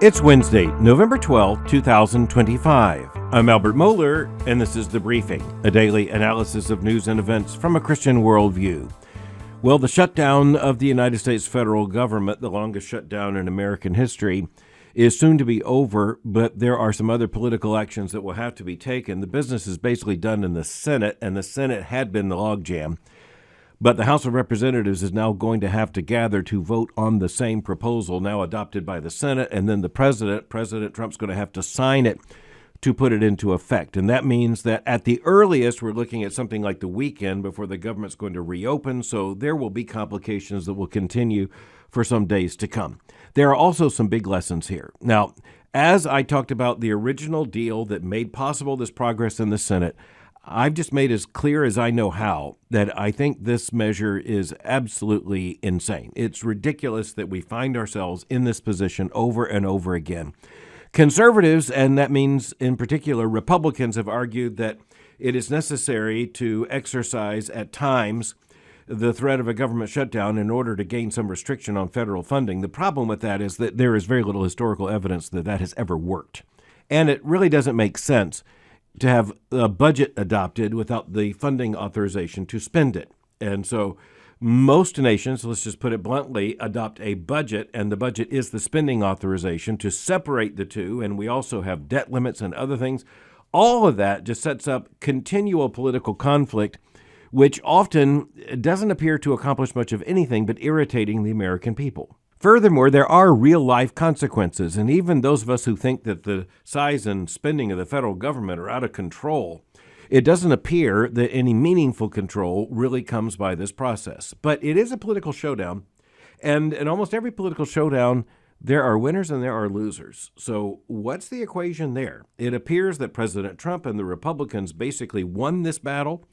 It's Wednesday, November 12, 2025. I'm Albert Mohler, and this is The Briefing, a daily analysis of news and events from a Christian worldview. Well, the shutdown of the United States federal government, the longest shutdown in American history, is soon to be over, but there are some other political actions that will have to be taken. The business is basically done in the Senate, and the Senate had been the logjam. But the House of Representatives is now going to have to gather to vote on the same proposal now adopted by the Senate, and then the President Trump's going to have to sign it to put it into effect. And that means that at the earliest, we're looking at something like the weekend before the government's going to reopen, so there will be complications that will continue for some days to come. There are also some big lessons here. Now, as I talked about the original deal that made possible this progress in the Senate, I've just made as clear as I know how that I think this measure is absolutely insane. It's ridiculous that we find ourselves in this position over and over again. Conservatives, and that means in particular Republicans, have argued that it is necessary to exercise at times the threat of a government shutdown in order to gain some restriction on federal funding. The problem with that is that there is very little historical evidence that that has ever worked. And it really doesn't make sense to have a budget adopted without the funding authorization to spend it. And so most nations, let's just put it bluntly, adopt a budget, and the budget is the spending authorization to separate the two, and we also have debt limits and other things. All of that just sets up continual political conflict, which often doesn't appear to accomplish much of anything but irritating the American people. Furthermore, there are real-life consequences, and even those of us who think that the size and spending of the federal government are out of control, it doesn't appear that any meaningful control really comes by this process. But it is a political showdown, and in almost every political showdown, there are winners and there are losers. So what's the equation there? It appears that President Trump and the Republicans basically won this battle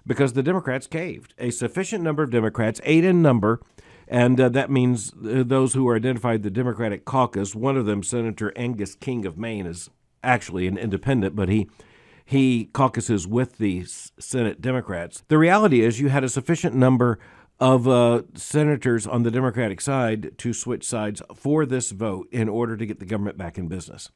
because the Democrats caved. A sufficient number of Democrats, 8 in number, and that means those who are identified the Democratic caucus. One of them, Senator Angus King of Maine, is actually an independent, but he caucuses with the Senate Democrats. The reality is you had a sufficient number of senators on the Democratic side to switch sides for this vote in order to get the government back in business.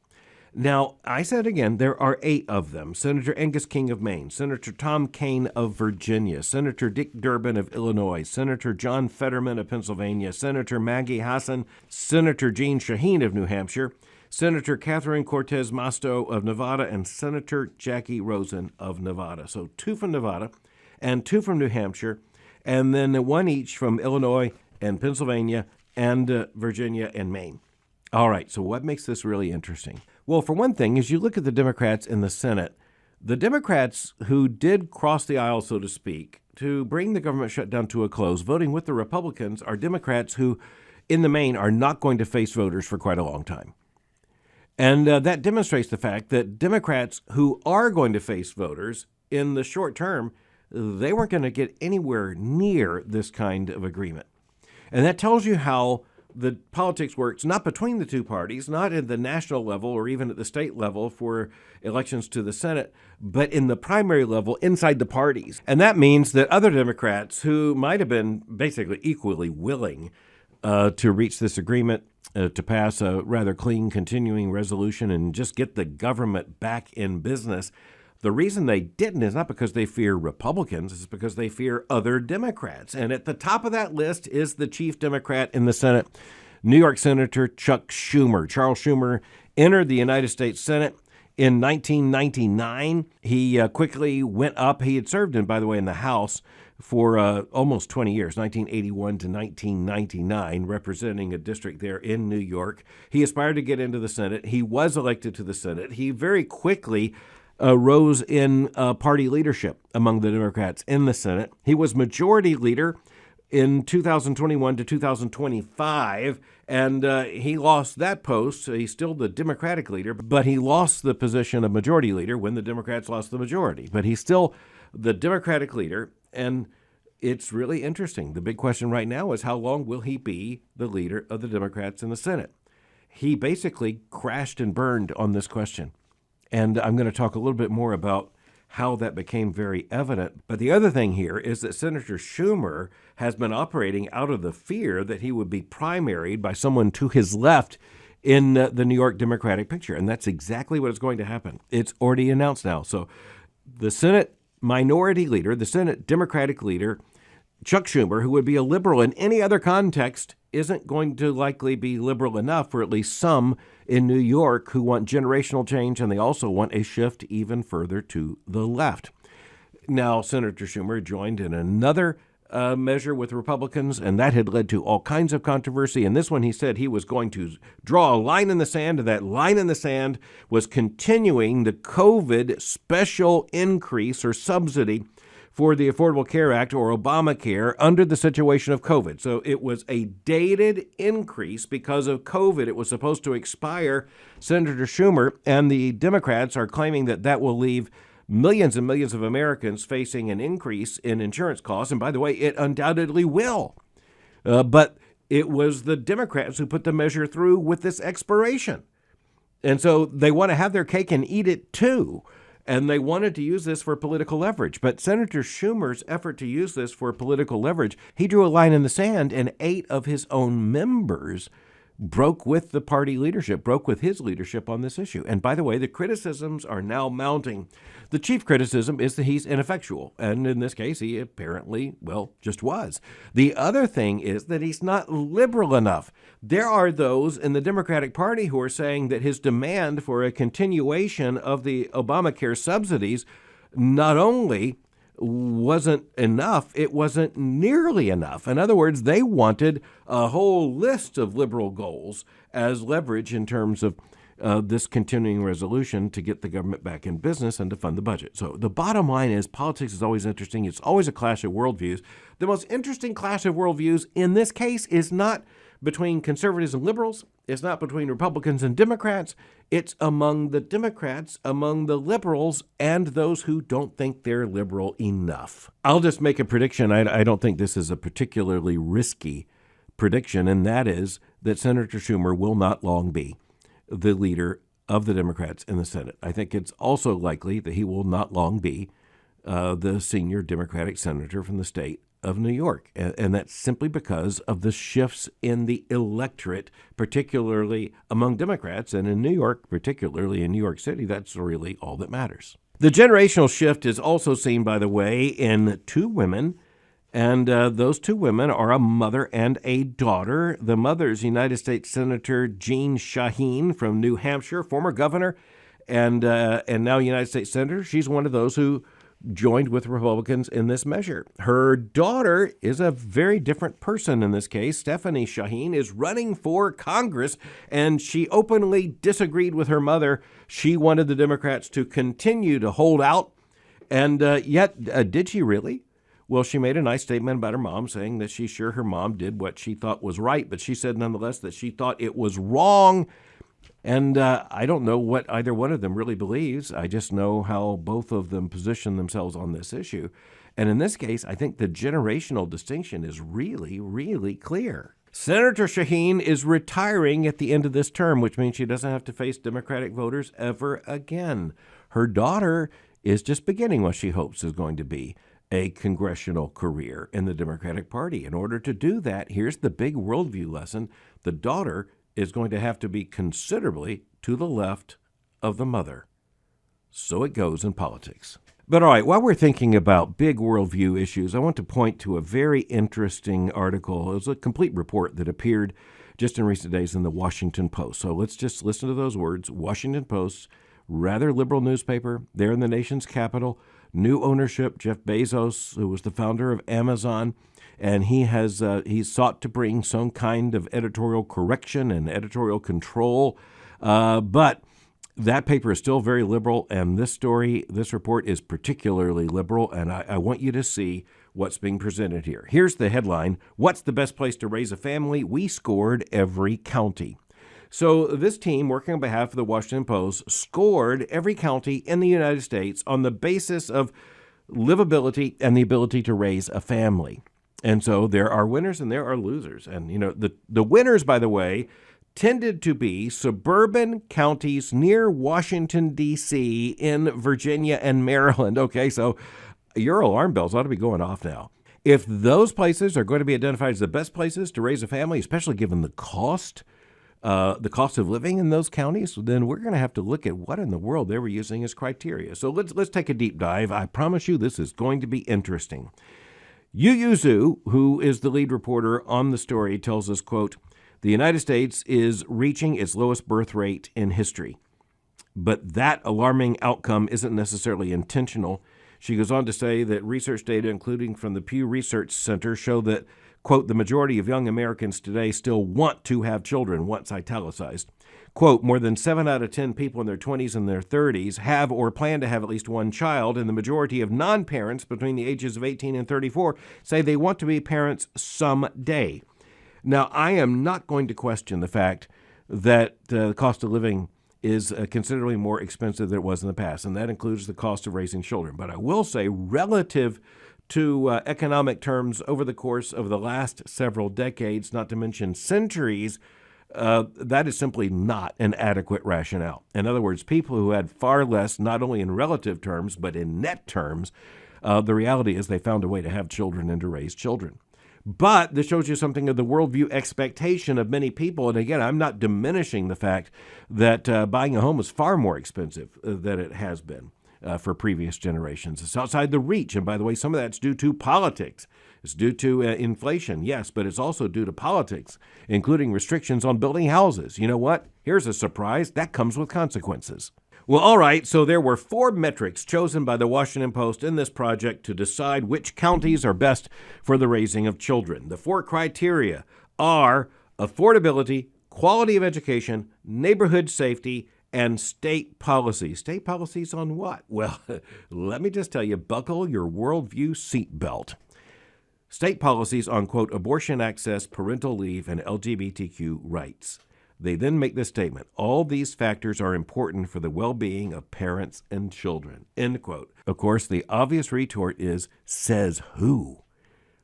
Now, I said again, there are 8 of them. Senator Angus King of Maine, Senator Tom Kean of Virginia, Senator Dick Durbin of Illinois, Senator John Fetterman of Pennsylvania, Senator Maggie Hassan, Senator Jean Shaheen of New Hampshire, Senator Catherine Cortez Masto of Nevada, and Senator Jackie Rosen of Nevada. So 2 from Nevada and 2 from New Hampshire, and then 1 each from Illinois and Pennsylvania and Virginia and Maine. All right, so what makes this really interesting? Well, for one thing, as you look at the Democrats in the Senate, the Democrats who did cross the aisle, so to speak, to bring the government shutdown to a close, voting with the Republicans, are Democrats who, in the main, are not going to face voters for quite a long time. And that demonstrates the fact that Democrats who are going to face voters in the short term, they weren't going to get anywhere near this kind of agreement. And that tells you how the politics works, not between the two parties, not at the national level or even at the state level for elections to the Senate, but in the primary level inside the parties. And that means that other Democrats who might have been basically equally willing to reach this agreement, to pass a rather clean continuing resolution and just get the government back in business, the reason they didn't is not because they fear Republicans, it's because they fear other Democrats. And at the top of that list is the chief Democrat in the Senate, New York Senator Chuck Schumer. Charles Schumer entered the United States Senate in 1999. He quickly went up. He had served, by the way, in the House for almost 20 years, 1981 to 1999, representing a district there in New York. He aspired to get into the Senate. He was elected to the Senate. He very quickly rose in party leadership among the Democrats in the Senate. He was majority leader in 2021 to 2025, and he lost that post. He's still the Democratic leader, but he lost the position of majority leader when the Democrats lost the majority. But he's still the Democratic leader, and it's really interesting. The big question right now is how long will he be the leader of the Democrats in the Senate? He basically crashed and burned on this question. And I'm going to talk a little bit more about how that became very evident. But the other thing here is that Senator Schumer has been operating out of the fear that he would be primaried by someone to his left in the New York Democratic picture. And that's exactly what is going to happen. It's already announced now. So the Senate minority leader, the Senate Democratic leader, Chuck Schumer, who would be a liberal in any other context, isn't going to likely be liberal enough for at least some in New York who want generational change, and they also want a shift even further to the left. Now, Senator Schumer joined in another measure with Republicans, and that had led to all kinds of controversy. And this one, he said he was going to draw a line in the sand, and that line in the sand was continuing the COVID special increase or subsidy for the Affordable Care Act, or Obamacare, under the situation of COVID. So it was a dated increase because of COVID. It was supposed to expire. Senator Schumer and the Democrats are claiming that that will leave millions and millions of Americans facing an increase in insurance costs. And by the way, it undoubtedly will. But it was the Democrats who put the measure through with this expiration. And so they want to have their cake and eat it too. And they wanted to use this for political leverage. But Senator Schumer's effort to use this for political leverage, he drew a line in the sand, and 8 of his own members broke with the party leadership, broke with his leadership on this issue. And by the way, the criticisms are now mounting. The chief criticism is that he's ineffectual. And in this case, he apparently, well, just was. The other thing is that he's not liberal enough. There are those in the Democratic Party who are saying that his demand for a continuation of the Obamacare subsidies not only wasn't enough, it wasn't nearly enough. In other words, they wanted a whole list of liberal goals as leverage in terms of this continuing resolution to get the government back in business and to fund the budget. So the bottom line is politics is always interesting. It's always a clash of worldviews. The most interesting clash of worldviews in this case is not between conservatives and liberals. It's not between Republicans and Democrats. It's among the Democrats, among the liberals, and those who don't think they're liberal enough. I'll just make a prediction. I don't think this is a particularly risky prediction, and that is that Senator Schumer will not long be the leader of the Democrats in the Senate. I think it's also likely that he will not long be the senior Democratic senator from the state of New York. And that's simply because of the shifts in the electorate, particularly among Democrats, and in New York, particularly in New York City. That's really all that matters. The generational shift is also seen, by the way, in 2 women. And those 2 women are a mother and a daughter. The mother's United States Senator Jeanne Shaheen from New Hampshire, former governor, and now United States Senator. She's one of those who joined with Republicans in this measure. Her daughter is a very different person in this case. Stephanie Shaheen is running for Congress, and she openly disagreed with her mother. She wanted the Democrats to continue to hold out, and yet, did she really? Well, she made a nice statement about her mom, saying that she's sure her mom did what she thought was right, but she said nonetheless that she thought it was wrong. And I don't know what either one of them really believes. I just know how both of them position themselves on this issue. And in this case, I think the generational distinction is really, really clear. Senator Shaheen is retiring at the end of this term, which means she doesn't have to face Democratic voters ever again. Her daughter is just beginning what she hopes is going to be a congressional career in the Democratic Party. In order to do that, here's the big worldview lesson. The daughter is going to have to be considerably to the left of the mother. So it goes in politics. But all right, while we're thinking about big worldview issues, I want to point to a very interesting article. It was a complete report that appeared just in recent days in the Washington Post. So let's just listen to those words. Washington Post, rather liberal newspaper, there in the nation's capital. New ownership, Jeff Bezos, who was the founder of Amazon, and he's sought to bring some kind of editorial correction and editorial control. But that paper is still very liberal, and this report is particularly liberal, and I want you to see what's being presented here. Here's the headline: What's the best place to raise a family? We scored every county. So this team, working on behalf of the Washington Post, scored every county in the United States on the basis of livability and the ability to raise a family. And so there are winners and there are losers. And, you know, the winners, by the way, tended to be suburban counties near Washington, D.C., in Virginia and Maryland. Okay, so your alarm bells ought to be going off now. If those places are going to be identified as the best places to raise a family, especially given the cost the cost of living in those counties, then we're going to have to look at what in the world they were using as criteria. So let's take a deep dive. I promise you this is going to be interesting. Youyou Zhou, who is the lead reporter on the story, tells us, quote, the United States is reaching its lowest birth rate in history. But that alarming outcome isn't necessarily intentional. She goes on to say that research data, including from the Pew Research Center, show that, quote, the majority of young Americans today still want to have children, once italicized. Quote, more than 7 out of 10 people in their 20s and their 30s have or plan to have at least one child, and the majority of non-parents between the ages of 18 and 34 say they want to be parents someday. Now, I am not going to question the fact that the cost of living is considerably more expensive than it was in the past, and that includes the cost of raising children. But I will say, relative to economic terms over the course of the last several decades, not to mention centuries, that is simply not an adequate rationale. In other words, people who had far less, not only in relative terms, but in net terms, the reality is they found a way to have children and to raise children. But this shows you something of the worldview expectation of many people. And again, I'm not diminishing the fact that buying a home is far more expensive than it has been for previous generations. It's outside the reach. And by the way, some of that's due to politics. It's due to inflation, yes, but it's also due to politics, including restrictions on building houses. You know what? Here's a surprise. That comes with consequences. Well, all right, so there were 4 metrics chosen by the Washington Post in this project to decide which counties are best for the raising of children. The 4 criteria are affordability, quality of education, neighborhood safety, and state policy. State policies on what? Well, let me just tell you, buckle your worldview seatbelt. State policies on, quote, abortion access, parental leave, and LGBTQ rights. They then make this statement, all these factors are important for the well-being of parents and children, end quote. Of course, the obvious retort is, says who?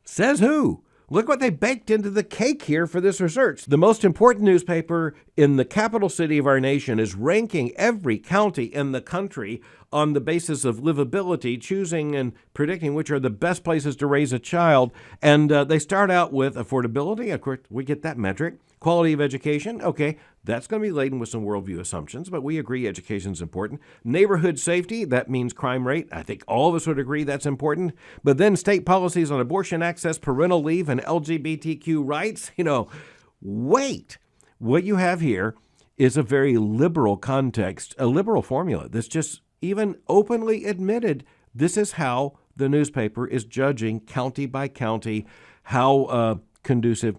Says who? Look what they baked into the cake here for this research. The most important newspaper in the capital city of our nation is ranking every county in the country on the basis of livability, choosing and predicting which are the best places to raise a child. And they start out with affordability. Of course, we get that metric. Quality of education, okay, that's going to be laden with some worldview assumptions, but we agree education is important. Neighborhood safety, that means crime rate. I think all of us would agree that's important. But then state policies on abortion access, parental leave, and LGBTQ rights, wait. What you have here is a very liberal context, a liberal formula that's just even openly admitted. This is how the newspaper is judging county by county how conducive,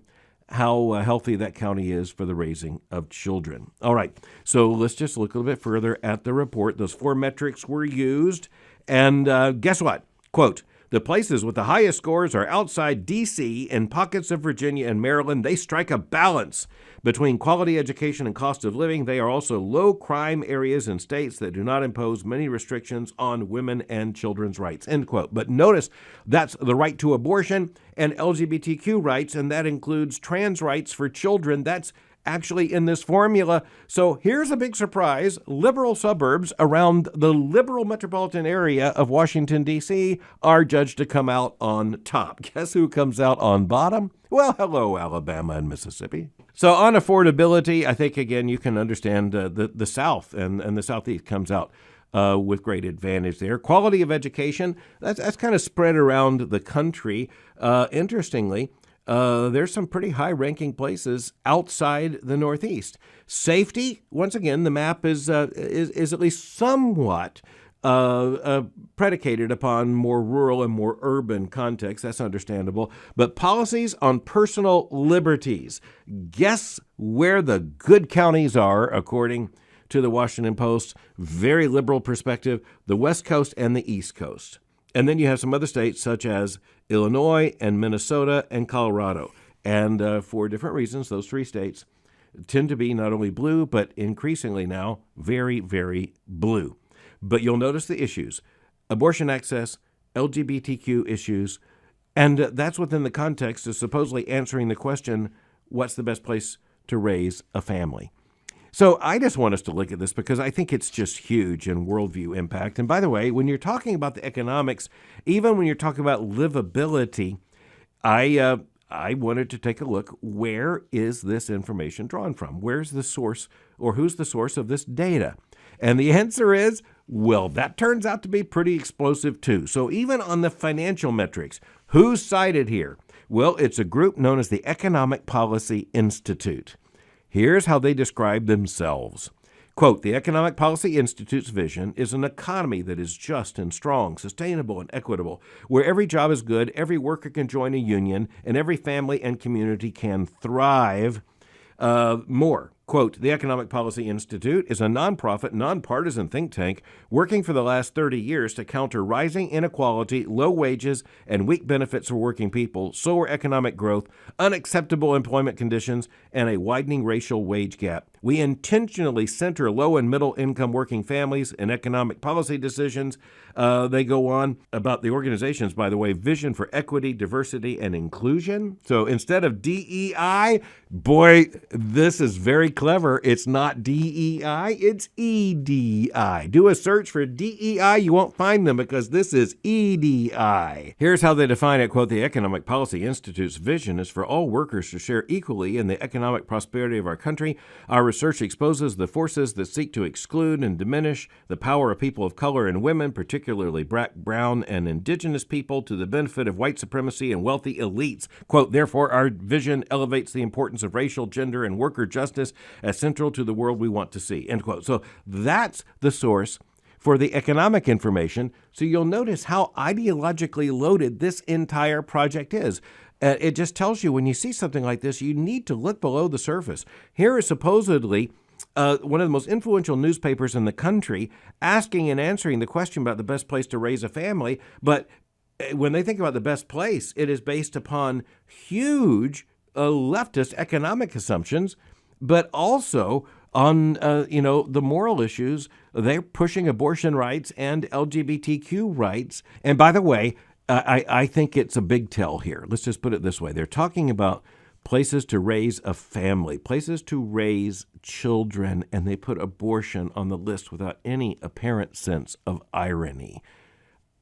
how healthy that county is for the raising of children. All right, so let's just look a little bit further at the report. Those 4 metrics were used, and guess what? Quote, the places with the highest scores are outside D.C. and pockets of Virginia and Maryland. They strike a balance between quality education and cost of living. They are also low crime areas in states that do not impose many restrictions on women and children's rights, end quote. But notice that's the right to abortion and LGBTQ rights, and that includes trans rights for children. That's actually in this formula. So here's a big surprise. Liberal suburbs around the liberal metropolitan area of Washington, D.C. are judged to come out on top. Guess who comes out on bottom? Well, hello, Alabama and Mississippi. So on affordability, I think, again, you can understand the South and the Southeast comes out with great advantage there. Quality of education, that's kind of spread around the country. Interestingly, there's some pretty high-ranking places outside the Northeast. Safety, once again, the map is at least somewhat predicated upon more rural and more urban context. That's understandable. But policies on personal liberties. Guess where the good counties are, according to the Washington Post. Very liberal perspective, the West Coast and the East Coast. And then you have some other states such as Illinois and Minnesota and Colorado. And for different reasons, those 3 states tend to be not only blue, but increasingly now very, very blue. But you'll notice the issues: abortion access, LGBTQ issues, and that's within the context of supposedly answering the question, what's the best place to raise a family? So I just want us to look at this because I think it's just huge in worldview impact. And by the way, when you're talking about the economics, even when you're talking about livability, I I wanted to take a look, where is this information drawn from? Where's the source, or who's the source of this data? And the answer is, well, that turns out to be pretty explosive too. So even on the financial metrics, who's cited here? Well, it's a group known as the Economic Policy Institute. Here's how they describe themselves. Quote, the Economic Policy Institute's vision is an economy that is just and strong, sustainable and equitable, where every job is good, every worker can join a union, and every family and community can thrive. More. Quote, the Economic Policy Institute is a nonprofit, nonpartisan think tank working for the last 30 years to counter rising inequality, low wages, and weak benefits for working people, slower economic growth, unacceptable employment conditions, and a widening racial wage gap. We intentionally center low and middle income working families in economic policy decisions. They go on about the organization's, by the way, vision for equity, diversity, and inclusion. So instead of DEI, boy, this is very clever. It's not DEI, it's EDI. Do a search for DEI, you won't find them because this is EDI. Here's how they define it. Quote, the Economic Policy Institute's vision is for all workers to share equally in the economic prosperity of our country. Our research exposes the forces that seek to exclude and diminish the power of people of color and women, particularly black, brown, and indigenous people, to the benefit of white supremacy and wealthy elites. Quote, therefore, our vision elevates the importance of racial, gender, and worker justice as central to the world we want to see. End quote. So that's the source for the economic information. So you'll notice how ideologically loaded this entire project is. It just tells you when you see something like this, you need to look below the surface. Here is supposedly one of the most influential newspapers in the country asking and answering the question about the best place to raise a family. But when they think about the best place, it is based upon huge leftist economic assumptions, but also on, the moral issues. They're pushing abortion rights and LGBTQ rights. And by the way, I think it's a big tell here. Let's just put it this way. They're talking about places to raise a family, places to raise children, and they put abortion on the list without any apparent sense of irony.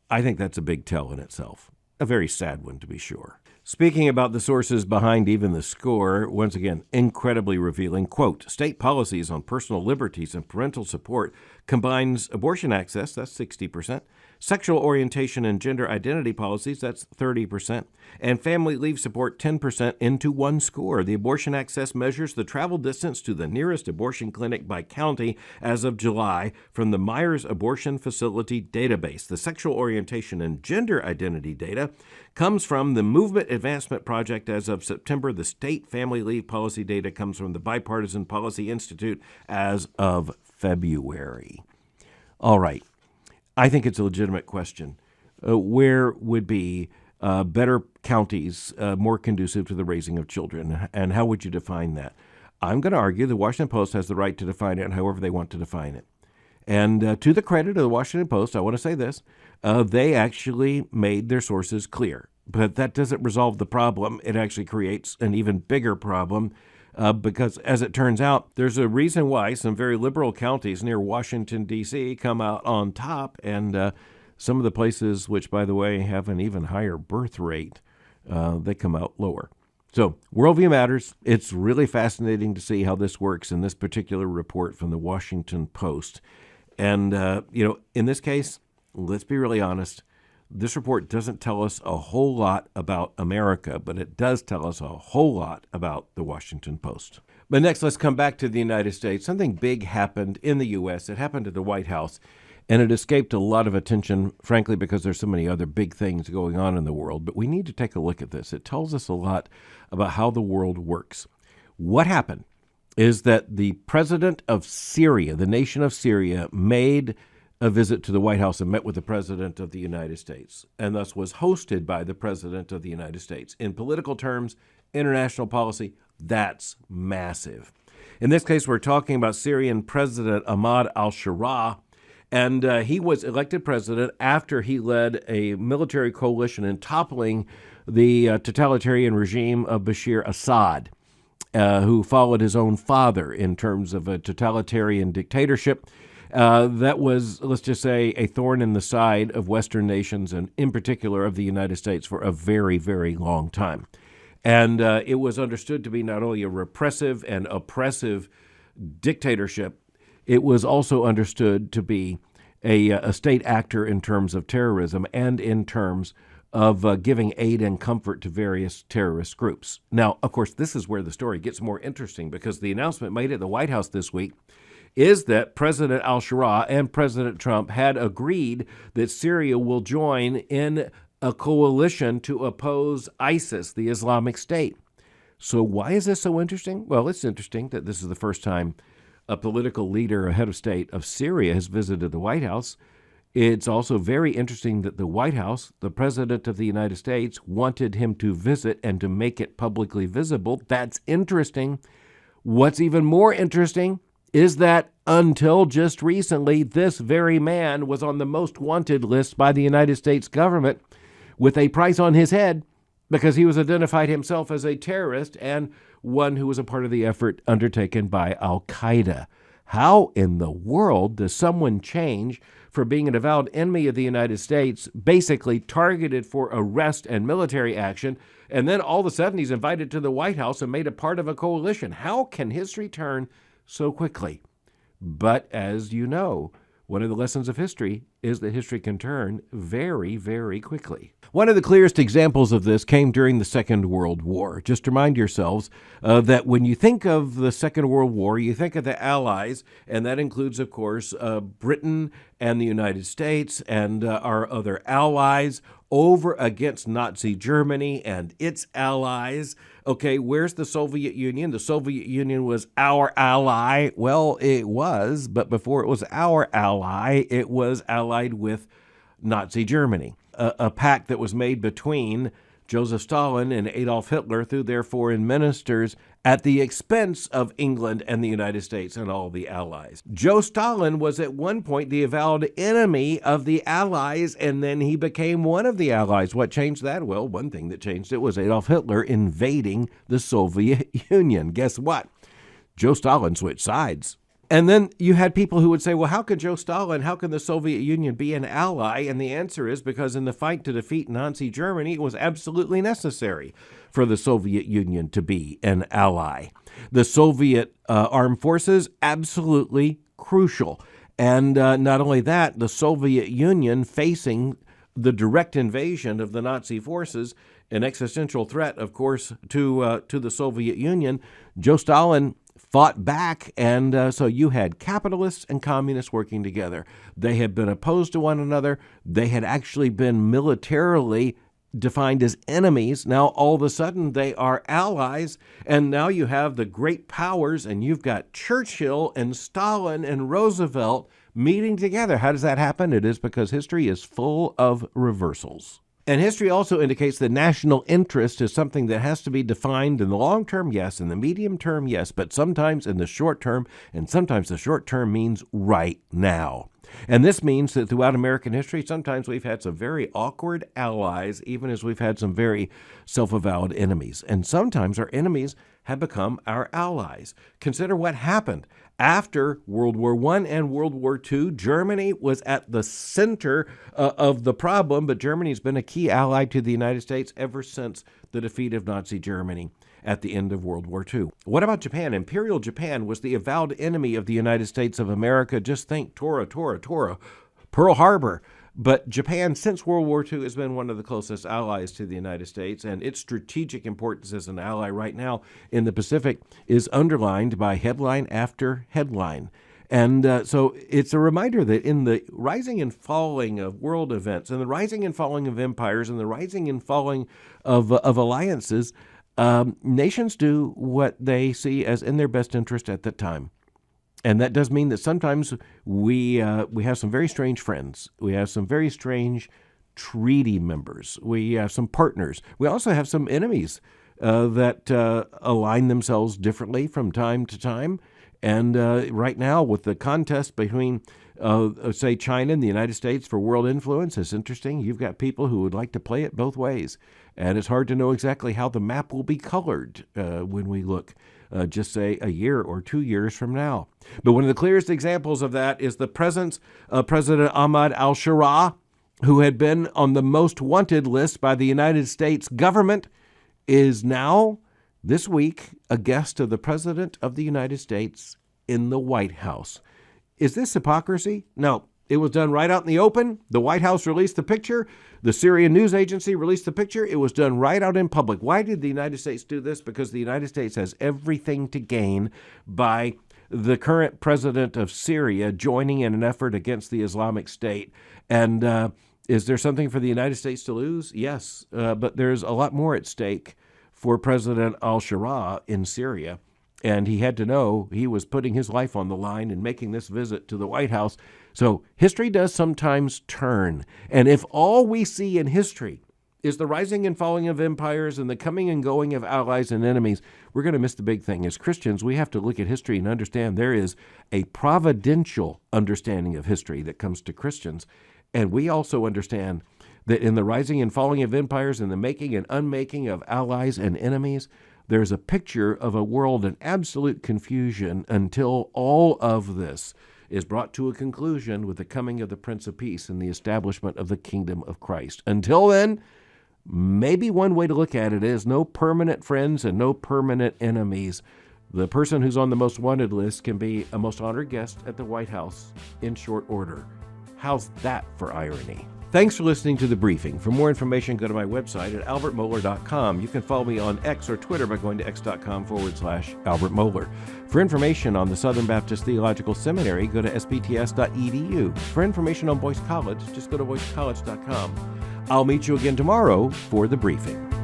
I think that's a big tell in itself. A very sad one, to be sure. Speaking about the sources behind even the score, once again, incredibly revealing. Quote, state policies on personal liberties and parental support combines abortion access, that's 60%, sexual orientation and gender identity policies, that's 30%, and family leave support, 10%, into one score. The abortion access measures the travel distance to the nearest abortion clinic by county as of July from the Myers Abortion Facility database. The sexual orientation and gender identity data comes from the Movement Advancement Project as of September. The state family leave policy data comes from the Bipartisan Policy Institute as of February. All right. I think it's a legitimate question. Where would be better counties more conducive to the raising of children, and how would you define that? I'm going to argue the Washington Post has the right to define it however they want to define it. And to the credit of the Washington Post, I want to say this. They actually made their sources clear. But that doesn't resolve the problem. It actually creates an even bigger problem because, as it turns out, there's a reason why some very liberal counties near Washington, D.C. come out on top, and some of the places which, by the way, have an even higher birth rate, they come out lower. So worldview matters. It's really fascinating to see how this works in this particular report from the Washington Post. And, in this case, let's be really honest, this report doesn't tell us a whole lot about America, but it does tell us a whole lot about the Washington Post. But next, let's come back to the United States. Something big happened in the U.S. It happened at the White House, and it escaped a lot of attention, frankly, because there's so many other big things going on in the world. But we need to take a look at this. It tells us a lot about how the world works. What happened is that the president of Syria, the nation of Syria, made a visit to the White House and met with the President of the United States, and thus was hosted by the President of the United States. In political terms, international policy, that's massive. In this case, we're talking about Syrian President Ahmed al-Sharaa, and he was elected president after he led a military coalition in toppling the totalitarian regime of Bashir Assad, who followed his own father in terms of a totalitarian dictatorship. That was, let's just say, a thorn in the side of Western nations and in particular of the United States for a very, very long time. And it was understood to be not only a repressive and oppressive dictatorship, it was also understood to be a state actor in terms of terrorism and in terms of giving aid and comfort to various terrorist groups. Now, of course, this is where the story gets more interesting, because the announcement made at the White House this week is that President al-Sharaa and President Trump had agreed that Syria will join in a coalition to oppose ISIS, the Islamic State. So why is this so interesting? Well, it's interesting that this is the first time a political leader, a head of state of Syria, has visited the White House. It's also very interesting that the White House, the President of the United States, wanted him to visit and to make it publicly visible. That's interesting. What's even more interesting is that until just recently, this very man was on the most wanted list by the United States government with a price on his head because he was identified himself as a terrorist and one who was a part of the effort undertaken by al-Qaeda. How in the world does someone change for being an avowed enemy of the United States, basically targeted for arrest and military action, and then all of a sudden he's invited to the White House and made a part of a coalition? How can history turn so quickly? But as you know, one of the lessons of history is that history can turn very, very quickly. One of the clearest examples of this came during the Second World War. Just remind yourselves that when you think of the Second World War, you think of the Allies, and that includes, of course, Britain and the United States and our other allies over against Nazi Germany and its allies. Okay, where's the Soviet Union? The Soviet Union was our ally. Well, it was, but before it was our ally, it was allied with Nazi Germany, a pact that was made between Joseph Stalin and Adolf Hitler through their foreign ministers at the expense of England and the United States and all the allies. Joe Stalin was at one point the avowed enemy of the allies, and then he became one of the allies. What changed that? Well, one thing that changed it was Adolf Hitler invading the Soviet Union. Guess what? Joe Stalin switched sides. And then you had people who would say, well, how can Joe Stalin, how can the Soviet Union be an ally? And the answer is because in the fight to defeat Nazi Germany, it was absolutely necessary for the Soviet Union to be an ally. The Soviet armed forces, absolutely crucial. And not only that, the Soviet Union facing the direct invasion of the Nazi forces, an existential threat, of course, to the Soviet Union. Joe Stalin fought back, and so you had capitalists and communists working together. They had been opposed to one another. They had actually been militarily defined as enemies. Now, all of a sudden, they are allies, and now you have the great powers, and you've got Churchill and Stalin and Roosevelt meeting together. How does that happen? It is because history is full of reversals. And history also indicates that national interest is something that has to be defined in the long term, yes, in the medium term, yes, but sometimes in the short term, and sometimes the short term means right now. And this means that throughout American history, sometimes we've had some very awkward allies, even as we've had some very self-avowed enemies. And sometimes our enemies have become our allies. Consider what happened. After World War I and World War II, Germany was at the center of the problem, but Germany's been a key ally to the United States ever since the defeat of Nazi Germany at the end of World War II. What about Japan? Imperial Japan was the avowed enemy of the United States of America. Just think Tora, Pearl Harbor. But Japan, since World War II, has been one of the closest allies to the United States, and its strategic importance as an ally right now in the Pacific is underlined by headline after headline. And so it's a reminder that in the rising and falling of world events, and the rising and falling of empires, and the rising and falling of alliances, nations do what they see as in their best interest at that time. And that does mean that sometimes we have some very strange friends. We have some very strange treaty members. We have some partners. We also have some enemies that align themselves differently from time to time. And right now, with the contest between, say, China and the United States for world influence, it's interesting. You've got people who would like to play it both ways. And it's hard to know exactly how the map will be colored when we look just say a year or 2 years from now. But one of the clearest examples of that is the presence of President Ahmed al-Sharaa, who had been on the most wanted list by the United States government is now, this week, a guest of the President of the United States in the White House. Is this hypocrisy? No. It was done right out in the open. The White House released the picture. The Syrian news agency released the picture. It was done right out in public. Why did the United States do this? Because the United States has everything to gain by the current president of Syria joining in an effort against the Islamic State. And is there something for the United States to lose? Yes, but there's a lot more at stake for President al-Sharaa in Syria. And he had to know he was putting his life on the line and making this visit to the White House. So history does sometimes turn. And if all we see in history is the rising and falling of empires and the coming and going of allies and enemies, we're going to miss the big thing. As Christians, we have to look at history and understand there is a providential understanding of history that comes to Christians. And we also understand that in the rising and falling of empires and the making and unmaking of allies and enemies, there's a picture of a world in absolute confusion until all of this is brought to a conclusion with the coming of the Prince of Peace and the establishment of the kingdom of Christ. Until then, maybe one way to look at it is no permanent friends and no permanent enemies. The person who's on the most wanted list can be a most honored guest at the White House in short order. How's that for irony? Thanks for listening to The Briefing. For more information, go to my website at albertmohler.com. You can follow me on X or Twitter by going to x.com/Albert Mohler. For information on the Southern Baptist Theological Seminary, go to spts.edu. For information on Boyce College, just go to boycecollege.com. I'll meet you again tomorrow for The Briefing.